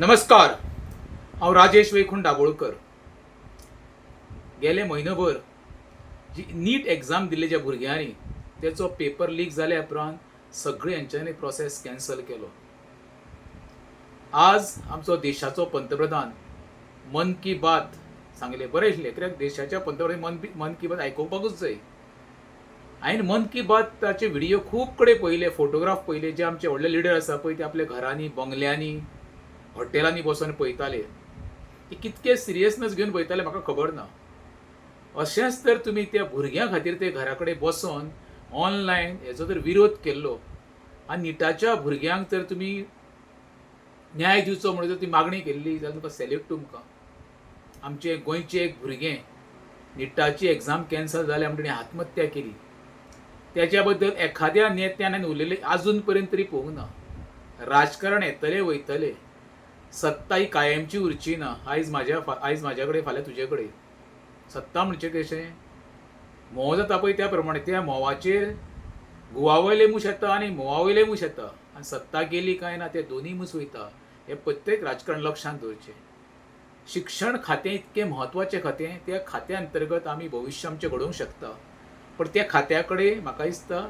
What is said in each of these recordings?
नमस्कार. हांव राजेश वैकुंठ दाबोळकर. गेले म्हयनोभर जी नीट एग्जाम दिल्ले ज्या भुरग्यांनी तेचो पेपर लीक जाल्या उपरांत सगळे हेंच्यांनी प्रोसेस कॅन्सल केलो. आज आमचो देशाचो पंतप्रधान मन की बात सांगले बरें आशिल्लें, कित्याक देशाच्या पंतप्रधान मन की बात आयकुपाकूच जाय. हांवें मन की बाताचे व्हिडिओ खूब कडेन पयले, फोटोग्राफ पयले, जे आमचे व्हडले लिडर आसा पळय ते आपल्या घरांनी, बंगल्यांनी, हॉटेलांनी बसून पळयताले. ते कितके सिरियसनेस घेवन पळयताले म्हाका खबर ना. अशेंच तर तुमी त्या भुरग्यां खातीर ते घरा कडेन बसून ऑनलायन हेचो जर विरोध केल्लो आनी निटाच्या भुरग्यांक तर तुमी न्याय दिवचो म्हणून जर ती मागणी केल्ली जाल्यार तुका सॅल्यूट तुमकां. आमचे गोंयचे एक भुरगें निटाची एग्जाम कॅन्सल जाल्या म्हणून ताणें आत्महत्या केली. त्याच्या बद्दल एखाद्या नेत्यान उलयले आजून पर्यंत तरी पळोवंक ना. राजकारण येतले वयतले, सत्ता ही कायमची उरची ना. आयज म्हाज्या कडेन, फाल्यां तुजे कडेन. सत्ता म्हणजे कशें, मोव जाता पळय त्या प्रमाणे त्या मोवाचेर गुवावयले मूस येता आनी मोवावयले मूस येता, आनी सत्ता गेली काय ना ते दोनूय मूस वयता. हे प्रत्येक राजकारण लक्षांत दवरचें. शिक्षण खातें इतकें म्हत्वाचें खातें, त्या खात्या अंतर्गत आमी भविश्य आमचें घडोवंक शकता. पण त्या खात्या कडेन म्हाका दिसता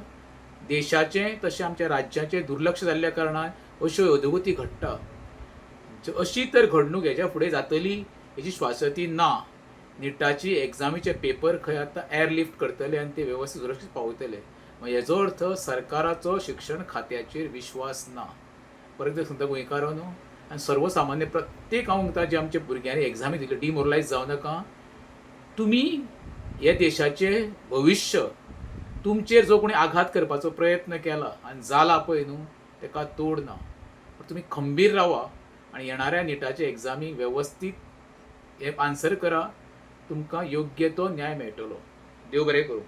देशाचें तशें आमच्या राज्याचें दुर्लक्ष जाल्ल्या कारणान अश्यो अधोगती घडटा. अशी तर घडणूक हेच्या फुडें जातली हेची श्वासती ना. निटाची एग्जामीचे पेपर खंय आतां एअरलिफ्ट करतले आनी ते वेवस्थीत सुरक्षीत पावयतले. हेजो अर्थ सरकाराचो शिक्षण खात्याचेर विश्वास ना. परत सांगता गोंयकारांनो आनी सर्वसामान्य प्रत्येक हांव म्हणटा जे आमच्या भुरग्यांनी एग्जामी दिल्यो, डिमोरलायज जावं नाका. तुमी हे देशाचें भविश्य, तुमचेर जो कोणी आघात करपाचो प्रयत्न केला आनी जाला पळय न्हू, ताका तोड ना. तुमी खंबीर रावा आनी येणाऱ्या निटाच्या एग्जामी वेवस्थीत हे आन्सर करा. तुमकां योग्य तो न्याय मेळटलो. देव बरें करूं.